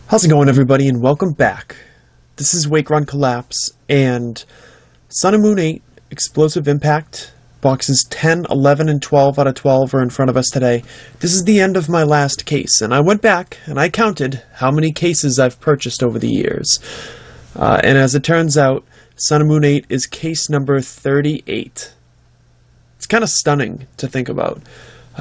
How's it going, everybody, and welcome back. This is Wake Run Collapse, and Sun and Moon 8 Explosive Impact boxes 10, 11, and 12 out of 12 are in front of us today. This is the end of my last case, and I went back and I counted how many cases I've purchased over the years. And as it turns out, Sun and Moon 8 is case number 38. It's kind of stunning to think about.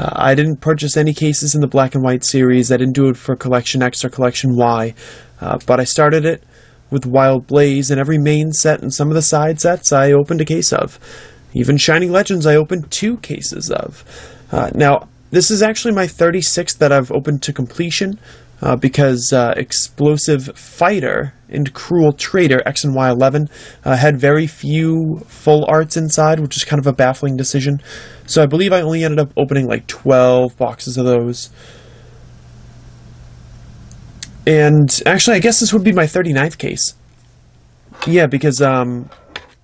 I didn't purchase any cases in the Black and White series. I didn't do it for Collection X or Collection Y, but I started it with Wild Blaze, and every main set and some of the side sets I opened a case of. Even Shining Legends I opened 2 cases of. Now, this is actually my 36th that I've opened to completion, because Explosive Fighter and Cruel Trader X and Y11 had very few full arts inside, which is kind of a baffling decision. So I believe I only ended up opening like 12 boxes of those. And actually, I guess this would be my 39th case. Yeah, because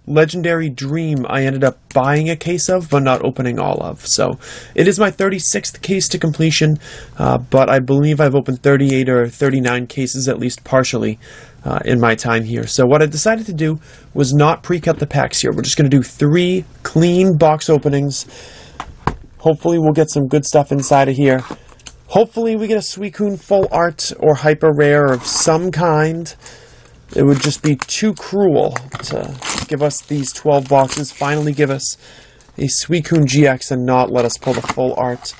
Legendary Dream I ended up buying a case of, but not opening all of. So it is my 36th case to completion, but I believe I've opened 38 or 39 cases at least partially in my time here. So what I decided to do was not pre-cut the packs here. We're just going to do 3 clean box openings. Hopefully we'll get some good stuff inside of here. Hopefully we get a Suicune full art or hyper rare of some kind. It would just be too cruel to give us these 12 boxes, finally give us a Suicune GX and not let us pull the full art.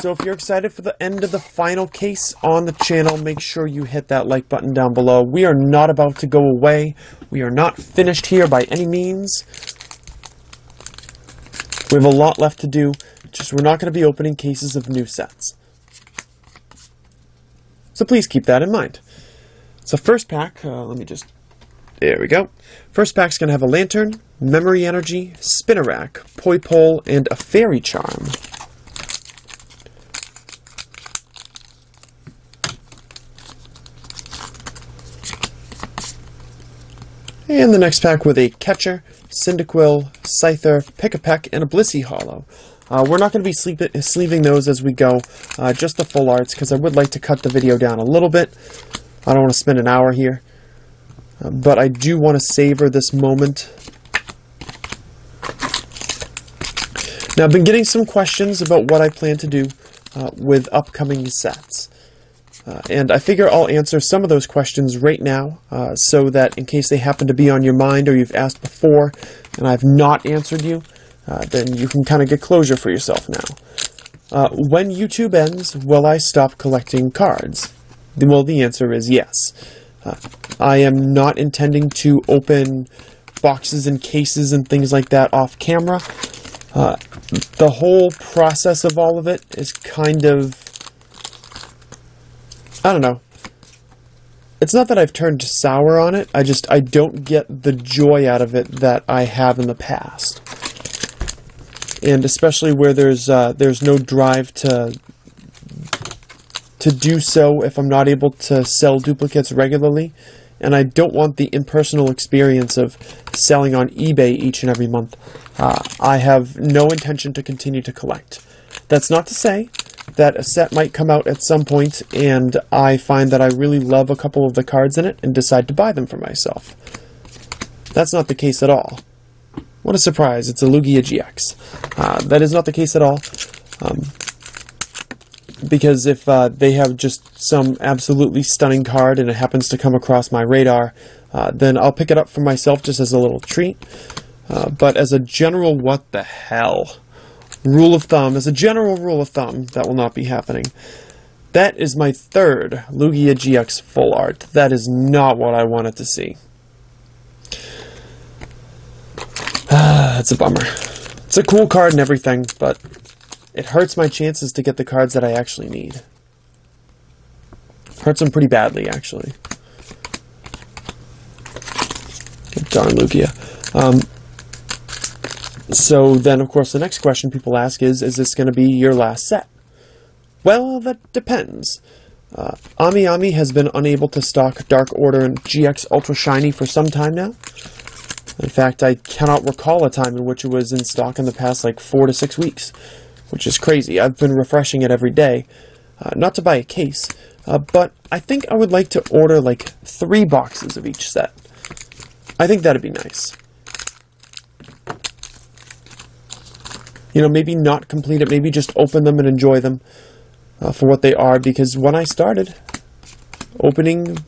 So if you're excited for the end of the final case on the channel, make sure you hit that like button down below. We are not about to go away. We are not finished here by any means. We have a lot left to do, just we're not going to be opening cases of new sets. So please keep that in mind. So first pack, there we go. First pack's going to have a Lantern, Memory Energy, Spinarak, Poipole, and a Fairy Charm. And the next pack with a Catcher, Cyndaquil, Scyther, Pick-a-Peck, and a Blissey Hollow. We're not going to be sleeving those as we go, just the full arts, because I would like to cut the video down a little bit. I don't want to spend an hour here, but I do want to savor this moment. Now, I've been getting some questions about what I plan to do with upcoming sets. And I figure I'll answer some of those questions right now, so that in case they happen to be on your mind or you've asked before and I've not answered you, then you can kind of get closure for yourself now. When YouTube ends, will I stop collecting cards? Well, the answer is yes. I am not intending to open boxes and cases and things like that off camera. The whole process of all of it is kind of, I don't know. It's not that I've turned sour on it, I don't get the joy out of it that I have in the past. And especially where there's no drive to do so if I'm not able to sell duplicates regularly, and I don't want the impersonal experience of selling on eBay each and every month. I have no intention to continue to collect. That's not to say that a set might come out at some point and I find that I really love a couple of the cards in it and decide to buy them for myself. That's not the case at all. What a surprise, it's a Lugia GX. That is not the case at all. Because if they have just some absolutely stunning card and it happens to come across my radar, then I'll pick it up for myself just as a little treat. But as a general what the hell rule of thumb, as a general rule of thumb, that will not be happening. That is my 3rd Lugia GX full art. That is not what I wanted to see. It's a bummer. It's a cool card and everything, but it hurts my chances to get the cards that I actually need. Hurts them pretty badly, actually. Darn Lugia. So then, of course, the next question people ask is this going to be your last set? Well, that depends. Ami has been unable to stock Dark Order and GX Ultra Shiny for some time now. In fact, I cannot recall a time in which it was in stock in the past like 4 to 6 weeks, which is crazy. I've been refreshing it every day, not to buy a case, but I think I would like to order like 3 boxes of each set. I think that'd be nice. You know, maybe not complete it, maybe just open them and enjoy them for what they are, because when I started opening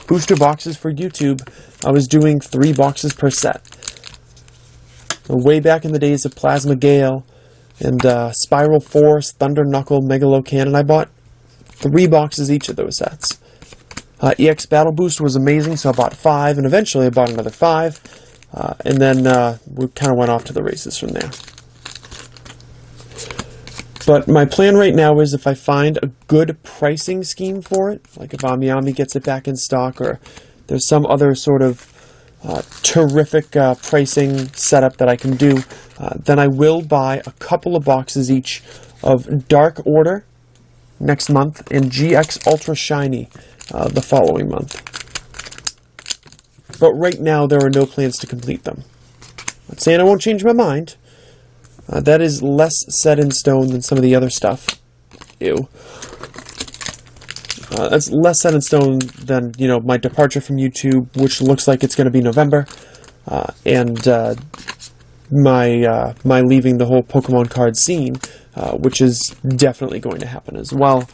booster boxes for YouTube, I was doing 3 boxes per set. Way back in the days of Plasma Gale and Spiral Force, Thunder Knuckle, Megalo Cannon, I bought 3 boxes each of those sets. EX Battle Boost was amazing, so I bought 5, and eventually I bought another 5, and then we kind of went off to the races from there. But my plan right now is if I find a good pricing scheme for it, like if AmiAmi gets it back in stock, or there's some other sort of terrific pricing setup that I can do, then I will buy a couple of boxes each of Dark Order next month and GX Ultra Shiny the following month. But right now there are no plans to complete them. I'm not saying I won't change my mind. That is less set in stone than some of the other stuff. Ew. That's less set in stone than, you know, my departure from YouTube, which looks like it's going to be November, and my leaving the whole Pokemon card scene, which is definitely going to happen as well.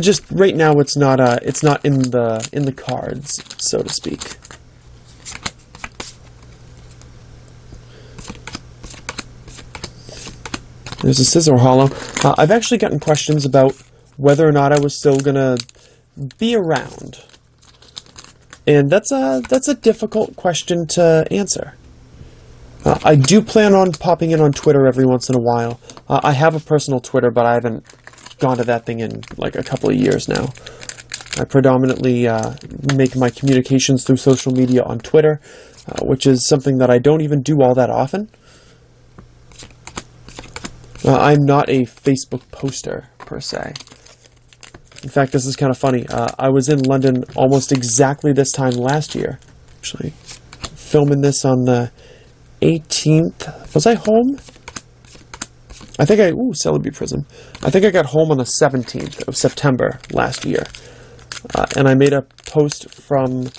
Just right now, it's not in the cards, so to speak. There's a Scizor Hollow. I've actually gotten questions about whether or not I was still gonna be around, and that's a difficult question to answer. I do plan on popping in on Twitter every once in a while. I have a personal Twitter, but I haven't gone to that thing in like a couple of years now. I predominantly make my communications through social media on Twitter, which is something that I don't even do all that often. I'm not a Facebook poster, per se. In fact, this is kind of funny. I was in London almost exactly this time last year. Actually, filming this on the 18th. Was I home? I think Celebi Prism. I think I got home on the 17th of September last year. And I made a post from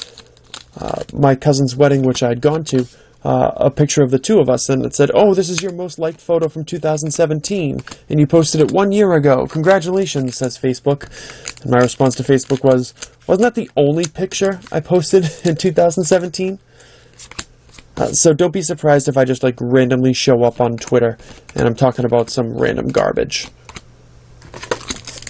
my cousin's wedding, which I had gone to, a picture of the two of us, and it said, "Oh, this is your most liked photo from 2017, and you posted it 1 year ago. Congratulations," says Facebook. And my response to Facebook was, "Wasn't that the only picture I posted in 2017? So don't be surprised if I just like randomly show up on Twitter and I'm talking about some random garbage.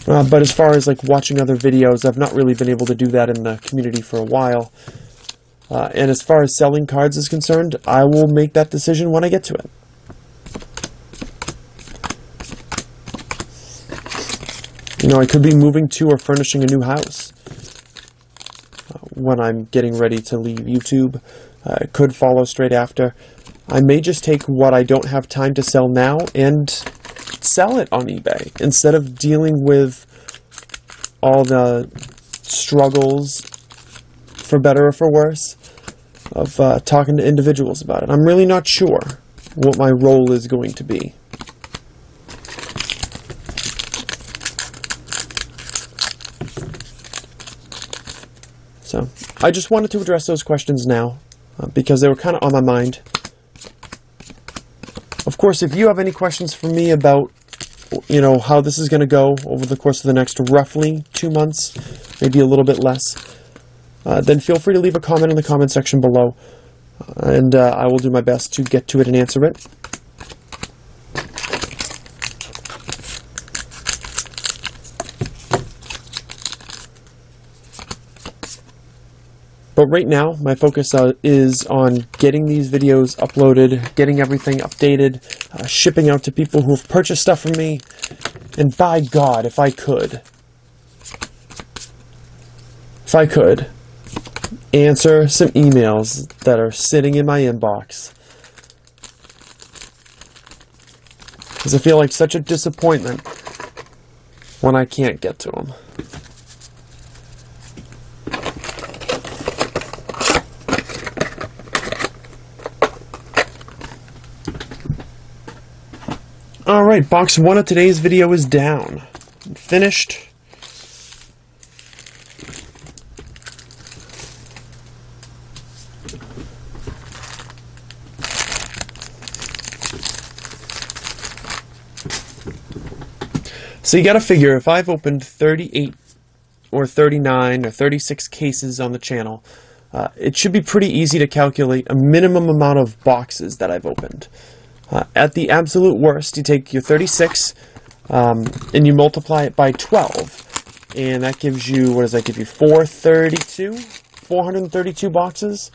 But as far as like watching other videos, I've not really been able to do that in the community for a while. And as far as selling cards is concerned, I will make that decision when I get to it. You know, I could be moving to or furnishing a new house when I'm getting ready to leave YouTube. It could follow straight after. I may just take what I don't have time to sell now and sell it on eBay instead of dealing with all the struggles, for better or for worse, of talking to individuals about it. I'm really not sure what my role is going to be. So, I just wanted to address those questions now, because they were kind of on my mind. Of course, if you have any questions for me about, you know, how this is going to go over the course of the next roughly 2 months, maybe a little bit less, then feel free to leave a comment in the comment section below, and I will do my best to get to it and answer it. But right now, my focus is on getting these videos uploaded, getting everything updated, shipping out to people who have purchased stuff from me, and by God, if I could, answer some emails that are sitting in my inbox. Because I feel like such a disappointment when I can't get to them. Alright, box 1 of today's video is down. and finished. So you gotta figure, if I've opened 38 or 39 or 36 cases on the channel, it should be pretty easy to calculate a minimum amount of boxes that I've opened. At the absolute worst, you take your 36 and you multiply it by 12, and that gives you, what does that give you, 432 boxes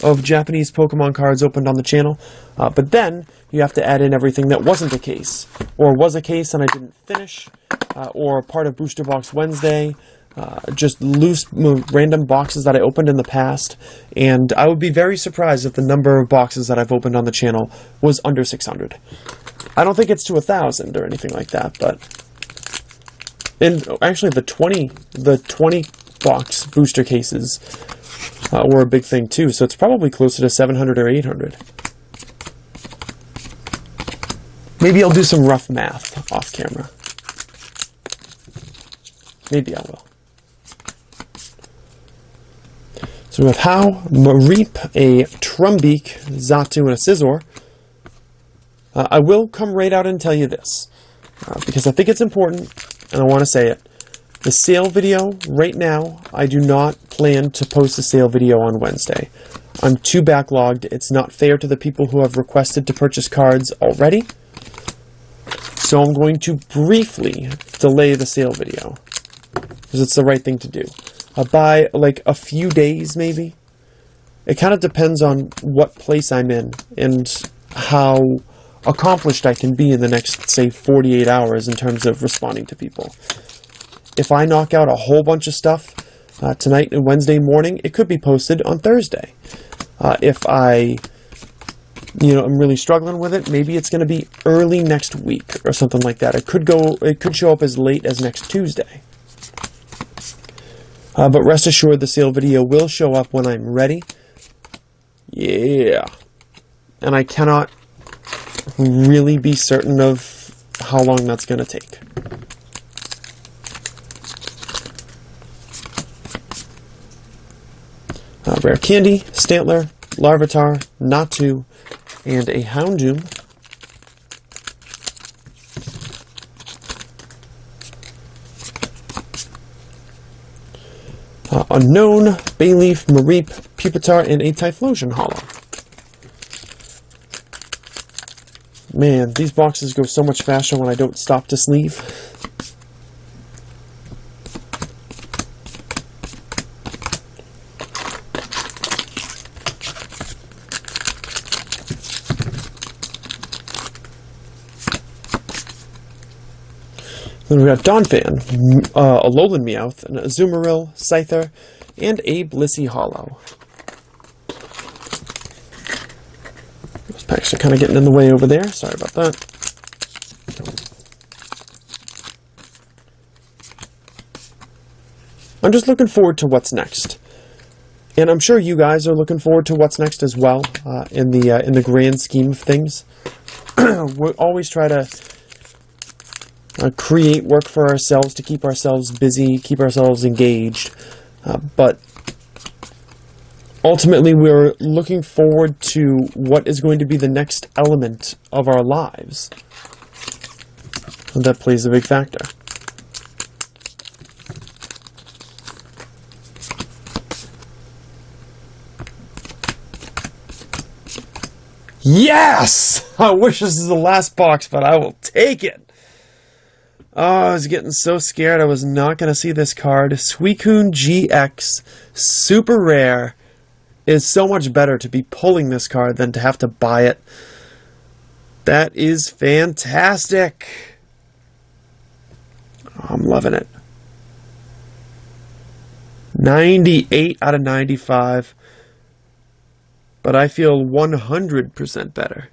of Japanese Pokemon cards opened on the channel. But then you have to add in everything that wasn't a case, or was a case and I didn't finish, or part of Booster Box Wednesday, just loose, random boxes that I opened in the past, and I would be very surprised if the number of boxes that I've opened on the channel was under 600. I don't think it's to 1,000 or anything like that, but... And actually, the 20 box booster cases were a big thing too, so it's probably closer to 700 or 800. Maybe I'll do some rough math off camera. Maybe I will. So we have Hau, Mareep, a Trumbeak, Xatu, and a Scizor. I will come right out and tell you this, because I think it's important, and I want to say it. The sale video, right now, I do not plan to post a sale video on Wednesday. I'm too backlogged. It's not fair to the people who have requested to purchase cards already. So I'm going to briefly delay the sale video, because it's the right thing to do. By like a few days, maybe. It kind of depends on what place I'm in and how accomplished I can be in the next, say, 48 hours in terms of responding to people. If I knock out a whole bunch of stuff tonight and Wednesday morning, it could be posted on Thursday. If I'm really struggling with it, maybe it's going to be early next week or something like that. It could show up as late as next Tuesday. But rest assured, the sale video will show up when I'm ready. Yeah. And I cannot really be certain of how long that's going to take. Rare Candy, Stantler, Larvitar, Natu, and a Houndoom. Unknown, Bayleaf, Mareep, Pupitar, and a Typhlosion Hollow. Man, these boxes go so much faster when I don't stop to sleeve. Then we got Donphan, a Alolan Meowth, an Azumarill, Scyther, and a Blissey Hollow. Those packs are kind of getting in the way over there. Sorry about that. I'm just looking forward to what's next. And I'm sure you guys are looking forward to what's next as well, in the grand scheme of things. We always try to create work for ourselves to keep ourselves busy, keep ourselves engaged. But ultimately, we're looking forward to what is going to be the next element of our lives. And that plays a big factor. Yes! I wish this is the last box, but I will take it. Oh, I was getting so scared I was not going to see this card. Suicune GX, super rare. It is so much better to be pulling this card than to have to buy it. That is fantastic. Oh, I'm loving it. 98 out of 95. But I feel 100% better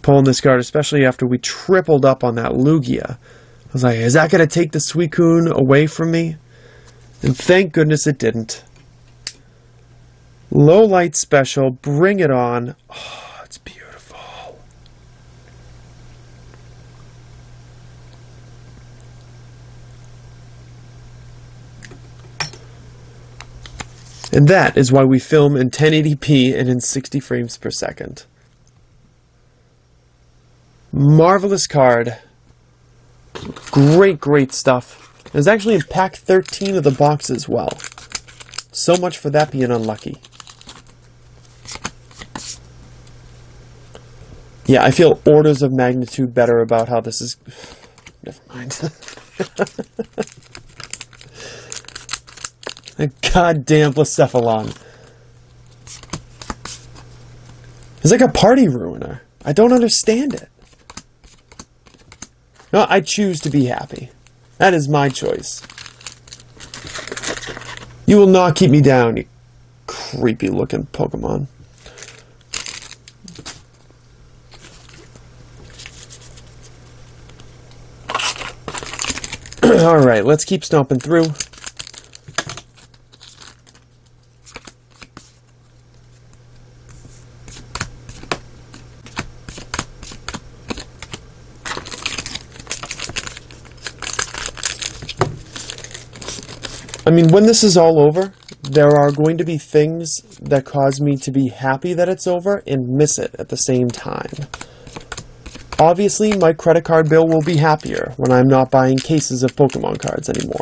pulling this card, especially after we tripled up on that Lugia. I was like, is that going to take the Suicune away from me? And thank goodness it didn't. Low light special, bring it on. Oh, it's beautiful. And that is why we film in 1080p and in 60 frames per second. Marvelous card. Great, great stuff. It was actually in pack 13 of the box as well. So much for that being unlucky. Yeah, I feel orders of magnitude better about how this is... Never mind. A goddamn Blacephalon. It's like a party ruiner. I don't understand it. No, I choose to be happy. That is my choice. You will not keep me down, you creepy looking Pokemon. Alright, let's keep stomping through. I mean, when this is all over, there are going to be things that cause me to be happy that it's over and miss it at the same time. Obviously, my credit card bill will be happier when I'm not buying cases of Pokemon cards anymore.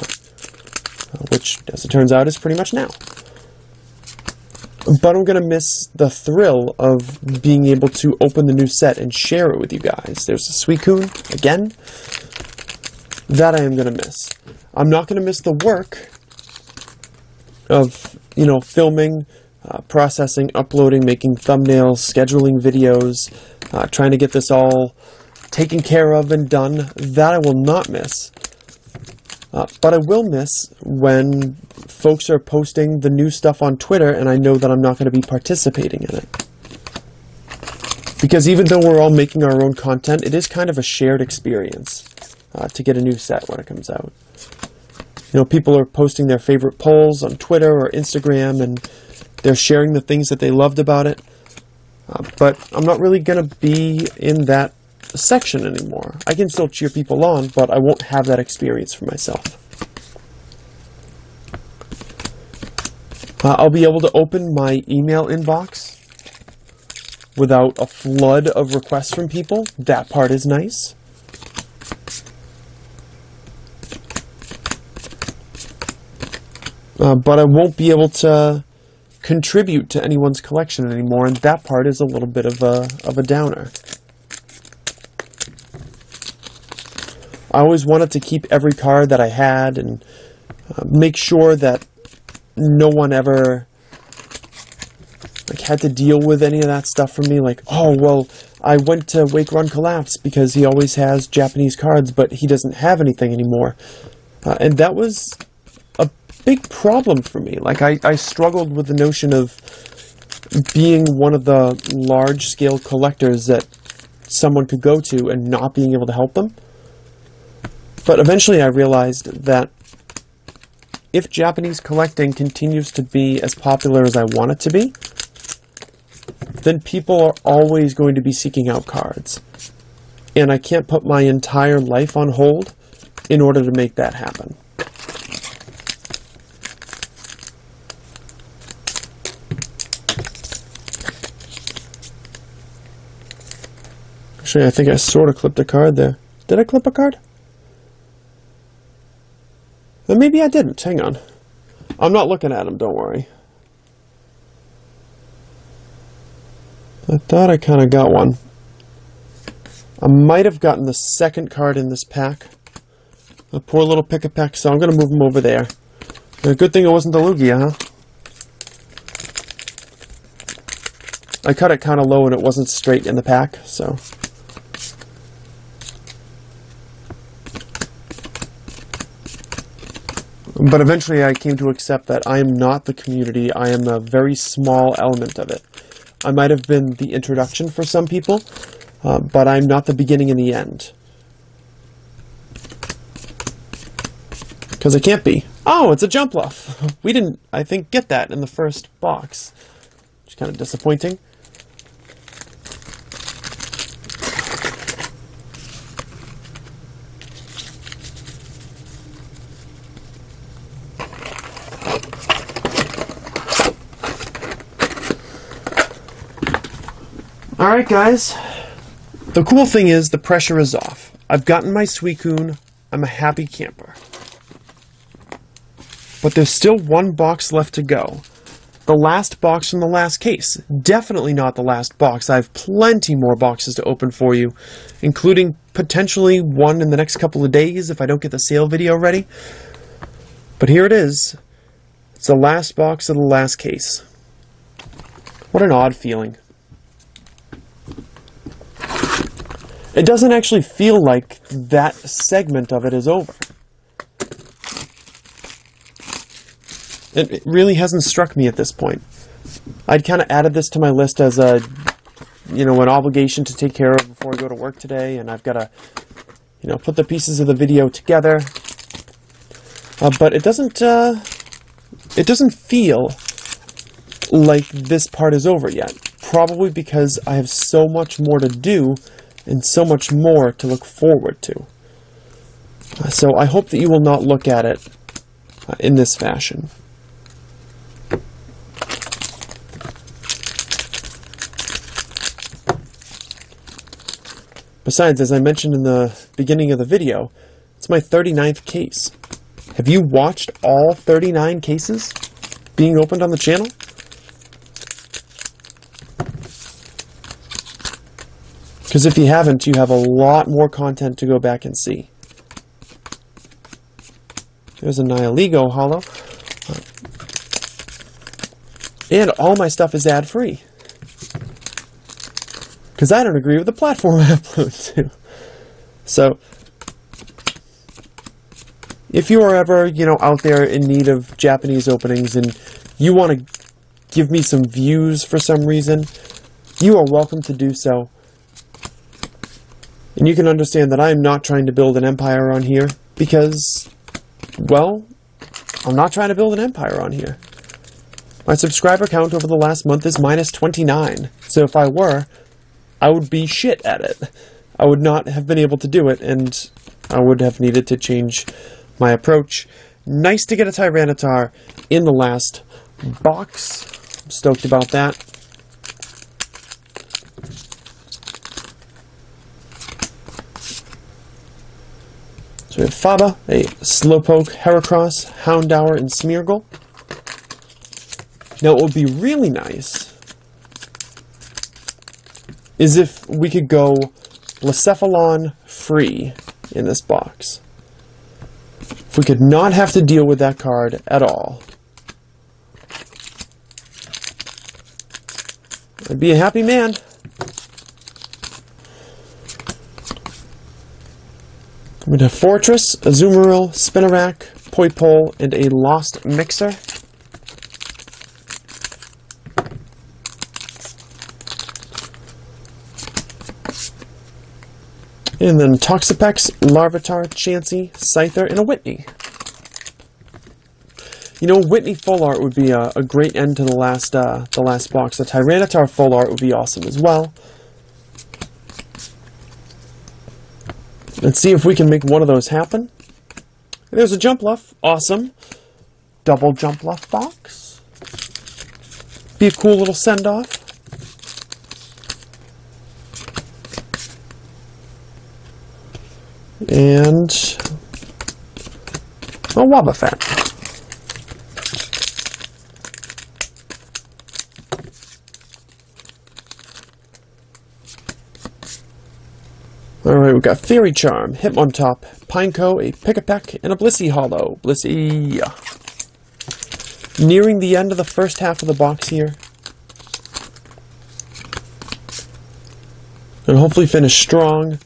Which, as it turns out, is pretty much now. But I'm going to miss the thrill of being able to open the new set and share it with you guys. There's a Suicune, again. That I am going to miss. I'm not going to miss the work of, you know, filming, processing, uploading, making thumbnails, scheduling videos, trying to get this all taken care of and done. That I will not miss. But I will miss when folks are posting the new stuff on Twitter and I know that I'm not going to be participating in it. Because even though we're all making our own content, it is kind of a shared experience to get a new set when it comes out. You know, people are posting their favorite polls on Twitter or Instagram, and they're sharing the things that they loved about it. But I'm not really going to be in that section anymore. I can still cheer people on, but I won't have that experience for myself. I'll be able to open my email inbox without a flood of requests from people. That part is nice. But I won't be able to contribute to anyone's collection anymore, and that part is a little bit of a downer. I always wanted to keep every card that I had and make sure that no one ever had to deal with any of that stuff from me. Like, oh, well, I went to Wake Run Collapse because he always has Japanese cards, but he doesn't have anything anymore. And that was a big problem for me. Like, I struggled with the notion of being one of the large-scale collectors that someone could go to and not being able to help them. But eventually I realized that if Japanese collecting continues to be as popular as I want it to be, then people are always going to be seeking out cards. And I can't put my entire life on hold in order to make that happen. Actually, I think I sort of clipped a card there. Did I clip a card? Well, maybe I didn't. Hang on. I'm not looking at them, don't worry. I thought I kind of got one. I might have gotten the second card in this pack. A poor little Pick-a-Peck, so I'm going to move him over there. A good thing it wasn't the Lugia, huh? I cut it kind of low and it wasn't straight in the pack, so... But eventually I came to accept that I am not the community, I am a very small element of it. I might have been the introduction for some people, but I'm not the beginning and the end. Because I can't be. Oh, it's a Jumpluff! We didn't, I think, get that in the first box. Which is kind of disappointing. Alright guys, the cool thing is the pressure is off. I've gotten my Suicune, I'm a happy camper. But there's still one box left to go. The last box from the last case. Definitely not the last box. I have plenty more boxes to open for you, including potentially one in the next couple of days if I don't get the sale video ready. But here it is. It's the last box of the last case. What an odd feeling. It doesn't actually feel like that segment of it is over. It really hasn't struck me at this point. I'd kind of added this to my list as a, an obligation to take care of before I go to work today, and I've got to, put the pieces of the video together. But it doesn't feel like this part is over yet. Probably because I have so much more to do and so much more to look forward to. So I hope that you will not look at it in this fashion. Besides, as I mentioned in the beginning of the video, it's my 39th case. Have you watched all 39 cases being opened on the channel? Because if you haven't, you have a lot more content to go back and see. There's a Nihilego holo. And all my stuff is ad-free. Because I don't agree with the platform I upload to. So, if you are ever, out there in need of Japanese openings and you want to give me some views for some reason, you are welcome to do so. And you can understand that I am not trying to build an empire on here because, well, I'm not trying to build an empire on here. My subscriber count over the last month is minus 29. So if I were, I would be shit at it. I would not have been able to do it, and I would have needed to change my approach. Nice to get a Tyranitar in the last box. I'm stoked about that. So we have Faba, a Slowpoke, Heracross, Houndour, and Smeargle. Now, what would be really nice is if we could go Blacephalon free in this box. If we could not have to deal with that card at all, I'd be a happy man. I'm going to have Fortress, Azumarill, Spinarak, Poipole, and a Lost Mixer. And then Toxapex, Larvitar, Chansey, Scyther, and a Whitney. Whitney full art would be a great end to the last box. The Tyranitar full art would be awesome as well. Let's see if we can make one of those happen. There's a Jumpluff. Awesome. Double Jumpluff box. Be a cool little send-off. And a Wobbuffet. Alright, we've got Fairy Charm, Hitmontop, Pineco, a Pick-a-Peck, and a Blissey holo. Blissey. Nearing the end of the first half of the box here. And hopefully finish strong.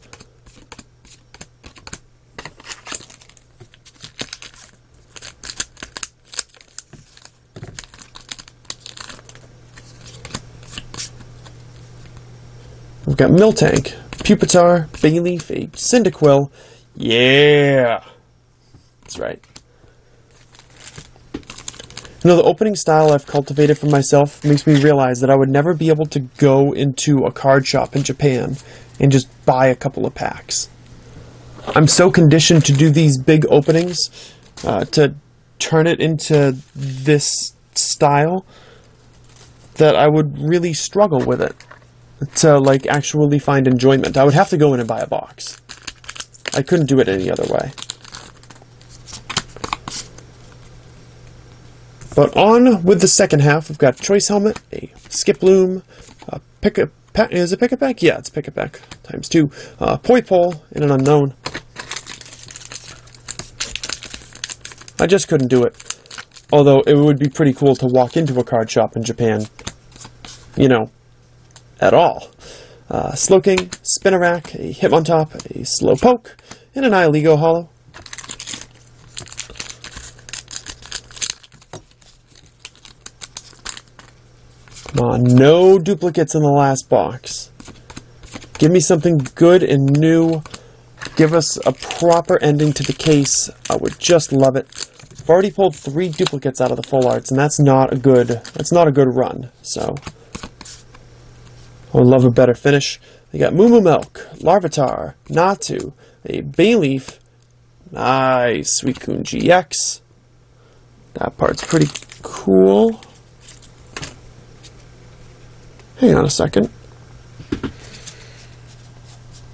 We've got Miltank, Pupitar, Bayleef, a Cyndaquil. Yeah! That's right. The opening style I've cultivated for myself makes me realize that I would never be able to go into a card shop in Japan and just buy a couple of packs. I'm so conditioned to do these big openings, to turn it into this style, that I would really struggle with it. to, like, actually find enjoyment. I would have to go in and buy a box. I couldn't do it any other way. But on with the second half, we've got Choice Helmet, a Skiploom, is it Pick-a-Peck? Yeah, it's Pick-a-Peck times 2. Poi Pole, and an Unknown. I just couldn't do it. Although it would be pretty cool to walk into a card shop in Japan, you know, at all. Slowking, Spinarak, a Hitmontop, a Slowpoke, and an Ilegal Holo. Come on, no duplicates in the last box. Give me something good and new. Give us a proper ending to the case. I would just love it. I've already pulled 3 duplicates out of the full arts, and that's not a good run. So I would love a better finish. You got Moo Moo Milk, Larvitar, Natu, a Bayleaf, nice, Suicune GX. That part's pretty cool. Hang on a second.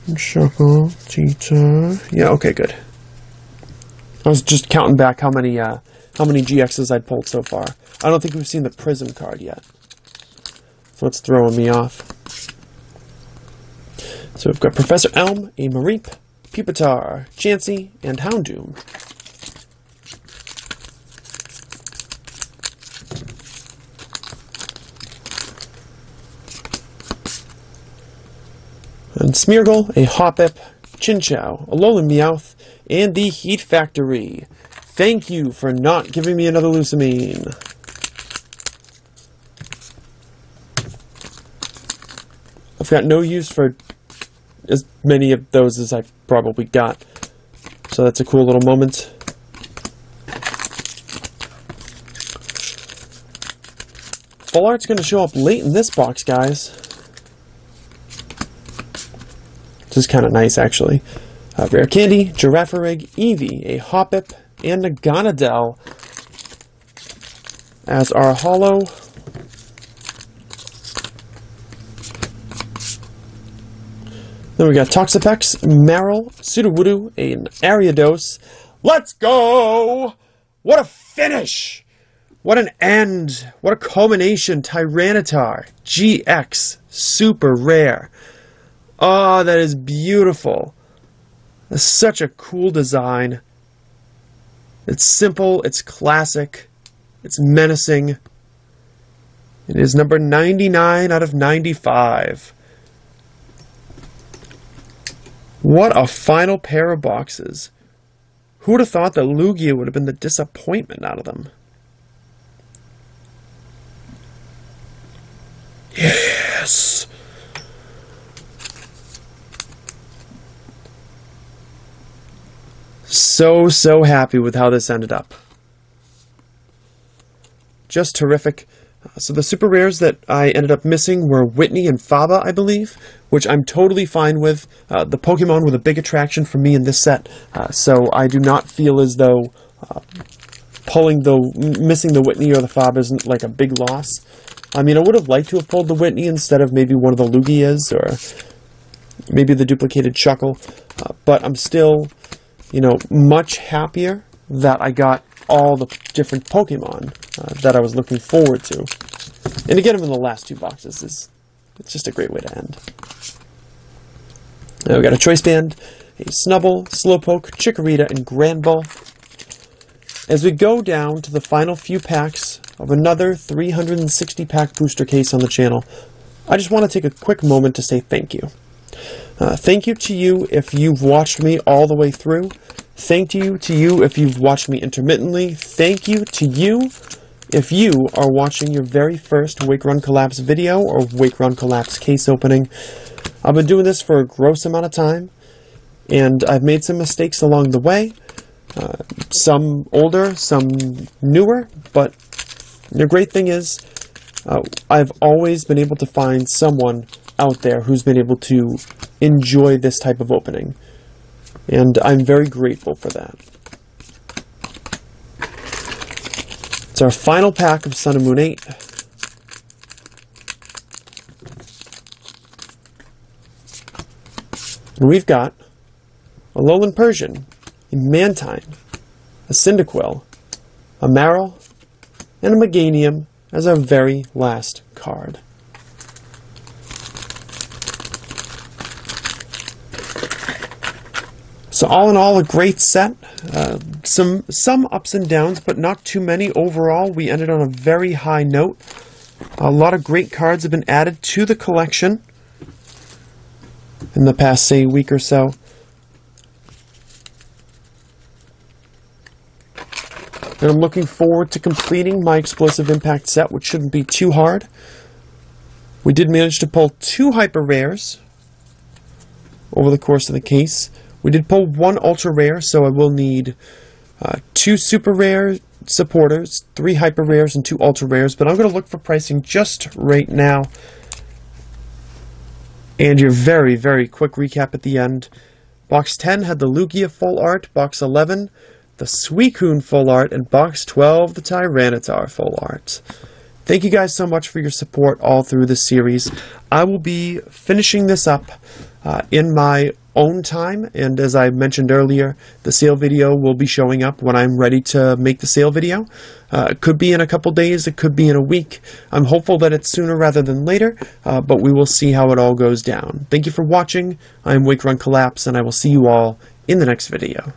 Shuckle, Cheetah. Yeah, okay, good. I was just counting back how many GXs I'd pulled so far. I don't think we've seen the Prism card yet. So it's throwing me off. So we've got Professor Elm, a Mareep, Pupitar, Chansey, and Houndoom. And Smeargle, a Hoppip, Chinchou, a Alolan Meowth, and the Heat Factory. Thank you for not giving me another Lusamine. I've got no use for as many of those as I've probably got. So that's a cool little moment. Full art's going to show up late in this box, guys. This is kind of nice, actually. Rare Candy, Girafarig, Eevee, a Hoppip, and a Gonadel as our holo. Then we got Toxapex, Marill, Sudowoodo, an Ariados. Let's go! What a finish! What an end! What a culmination! Tyranitar, GX, super rare. Oh, that is beautiful. That's such a cool design. It's simple, it's classic, it's menacing. It is number 99 out of 95. What a final pair of boxes. Who would have thought that Lugia would have been the disappointment out of them? Yes! So happy with how this ended up. Just terrific. So the super rares that I ended up missing were Whitney and Faba, I believe, which I'm totally fine with. The Pokemon were the big attraction for me in this set, so I do not feel as though missing the Whitney or the Faba isn't like a big loss. I mean, I would have liked to have pulled the Whitney instead of maybe one of the Lugias or maybe the duplicated Shuckle, but I'm still, you know, much happier that I got all the different Pokemon that I was looking forward to. And to get them in the last 2 boxes it's just a great way to end. Now we got a Choice Band, a Snubbull, Slowpoke, Chikorita, and Granbull. As we go down to the final few packs of another 360 pack booster case on the channel, I just want to take a quick moment to say thank you. Thank you to you if you've watched me all the way through. Thank you to you if you've watched me intermittently. Thank you to you if you are watching your very first Wake Run Collapse video or Wake Run Collapse case opening. I've been doing this for a gross amount of time, and I've made some mistakes along the way. Some older, some newer, but the great thing is I've always been able to find someone out there who's been able to enjoy this type of opening. And I'm very grateful for that. It's our final pack of Sun and Moon 8. And we've got a Alolan Persian, a Mantine, a Cyndaquil, a Marill, and a Meganium as our very last card. So all in all, a great set. Some ups and downs, but not too many. Overall, we ended on a very high note. A lot of great cards have been added to the collection in the past, say, week or so. And I'm looking forward to completing my Explosive Impact set, which shouldn't be too hard. We did manage to pull 2 Hyper Rares over the course of the case. We did pull 1 Ultra Rare, so I will need 2 Super Rare supporters, 3 Hyper Rares, and 2 Ultra Rares. But I'm going to look for pricing just right now. And your very, very quick recap at the end. Box 10 had the Lugia full art, Box 11 the Suicune full art, and Box 12 the Tyranitar full art. Thank you guys so much for your support all through this series. I will be finishing this up in my own time, and as I mentioned earlier, the sale video will be showing up when I'm ready to make the sale video. It could be in a couple days, it could be in a week. I'm hopeful that it's sooner rather than later, but we will see how it all goes down. Thank you for watching. I am WakeRunCollapse, and I will see you all in the next video.